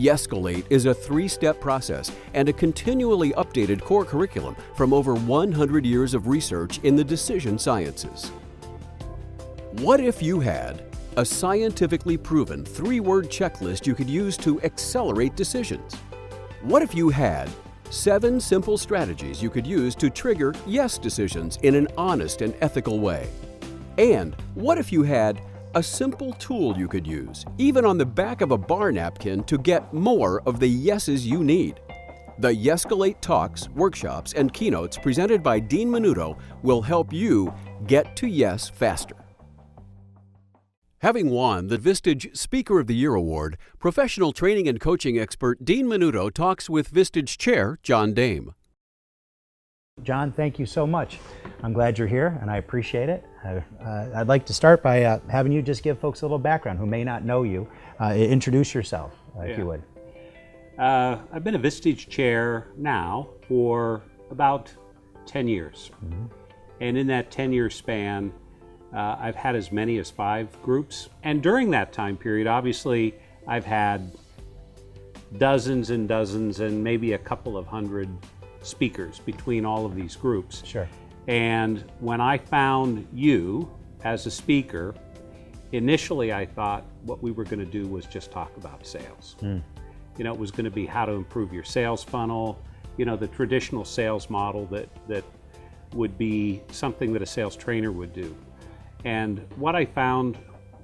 Yescalate is a 3-step process and a continually updated core curriculum from over 100 years of research in the decision sciences. What if you had a scientifically proven 3-word checklist you could use to accelerate decisions? What if you had 7 simple strategies you could use to trigger yes decisions in an honest and ethical way? And what if you had a simple tool you could use, even on the back of a bar napkin, to get more of the yeses you need? The Yescalate talks, workshops, and keynotes presented by Dean Minuto will help you get to yes faster. Having won the Vistage Speaker of the Year Award, professional training and coaching expert Dean Minuto talks with Vistage Chair John Dame. John, thank you so much. I'm glad you're here, and I appreciate it. I'd like to start by having you just give folks a little background who may not know you. Introduce yourself, if you would. I've been a Vistage Chair now for about 10 years. Mm-hmm. And in that 10-year span, I've had as many as 5 groups. And during that time period, obviously, I've had dozens and dozens and maybe a couple of hundred speakers between all of these groups. Sure. And when I found you as a speaker, initially I thought what we were going to do was just talk about sales. You know, it was going to be how to improve your sales funnel, you know, the traditional sales model that would be something that a sales trainer would do. And what I found,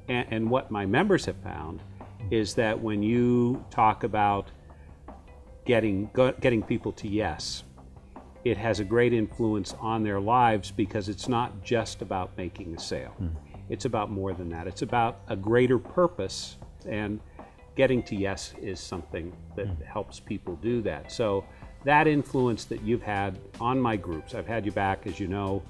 and what my members have found, is that when you talk about getting people to yes, it has a great influence on their lives, because it's not just about making a sale. It's about more than that. It's about a greater purpose, and getting to yes is something that helps people do that. So that influence that you've had on my groups, I've had you back, as you know,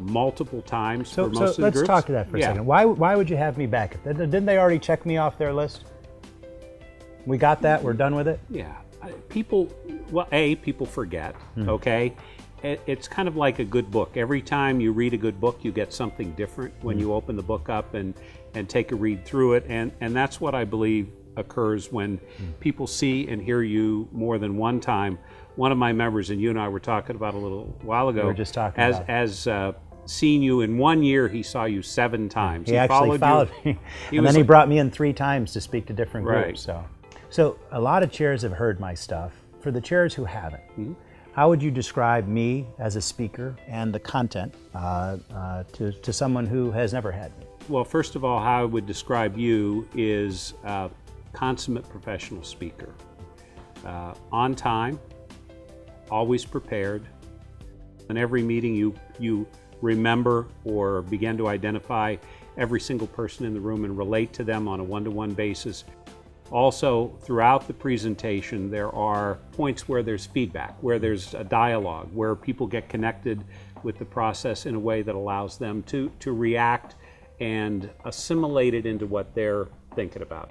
multiple times for most of the groups. So let's talk to that for a second. Why would you have me back? Didn't they already check me off their list? We got that? We're done with it? Yeah. People, well, people forget, okay? It's kind of like a good book. Every time you read a good book, you get something different when you open the book up and take a read through it. And that's what I believe occurs when people see and hear you more than one time. One of my members, and you and I were talking about a little while ago, we were just talking about seen you in 1 year, he saw you 7 times. He actually followed me. And then he brought me in 3 times to speak to different groups. Right. So a lot of chairs have heard my stuff. For the chairs who haven't, how would you describe me as a speaker and the content to someone who has never had me? Well, first of all, how I would describe you is a consummate professional speaker. On time, always prepared. In every meeting, you remember or begin to identify every single person in the room and relate to them on a one-to-one basis. Also, throughout the presentation, there are points where there's feedback, where there's a dialogue, where people get connected with the process in a way that allows them to react and assimilate it into what they're thinking about.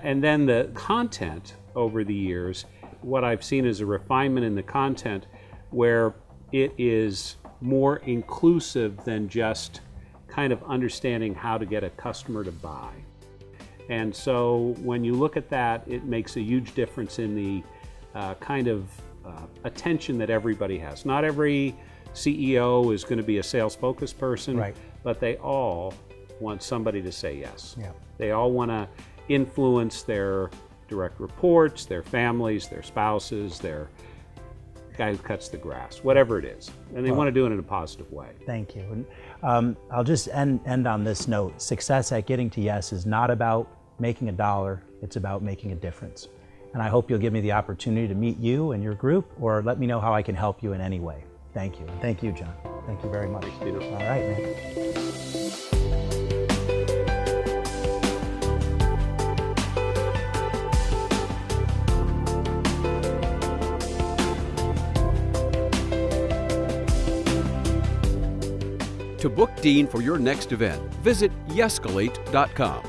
And then the content over the years, what I've seen is a refinement in the content where it is more inclusive than just kind of understanding how to get a customer to buy. And so when you look at that, it makes a huge difference in the kind of attention that everybody has. Not every CEO is going to be a sales-focused person, right, but they all want somebody to say yes. Yeah. They all want to influence their direct reports, their families, their spouses, their guy who cuts the grass, whatever it is. And they want to do it in a positive way. Thank you. And I'll just end on this note. Success at getting to yes is not about making a dollar, it's about making a difference. And I hope you'll give me the opportunity to meet you and your group, or let me know how I can help you in any way. Thank you. And thank you, John. Thank you very much. Thanks, Peter. All right, man. To book Dean for your next event, visit yescalate.com.